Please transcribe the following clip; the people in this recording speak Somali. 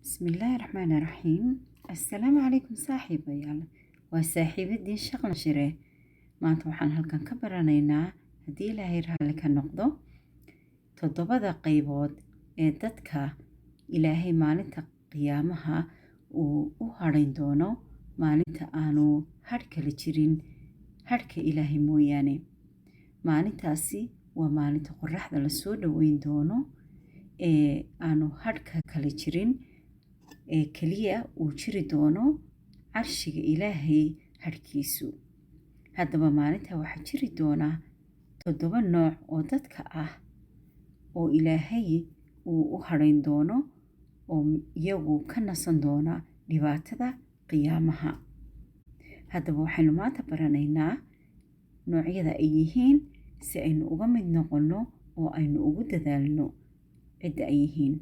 بسم الله الرحمن الرحيم. السلام عليكم saaxiibayaal. waa saaxiibadiin shaqan shire. maanta waxaan halkan ka baranaynaa haddii ilaahay raalli ka noqdo 7 qaybood ee dadka ilaahay maalinta qiyaamaha uu u hadhayn doono maalinta aanu hadh kale jirin hadhka ilaahay mooyaane. maalintaasi waa maalinta qorraxda la soo dhoweyn doono ee aanu hadhka kale jirin ee keliya uu jiri doono carshiga ilaahay hadhkiisu. haddaba maalinta waxaa jiri doona 7 nooc oo dadka ah oo ilaahay uu u hadhayn doono oo iyagu ka nasan doona dhibaatada qiyaamaha. haddaba waxaynu maanta baranaynaa noocyada ay yihiin si aynu uga mid noqonno oo aynu ugu dadaalno cidda ay yihiin.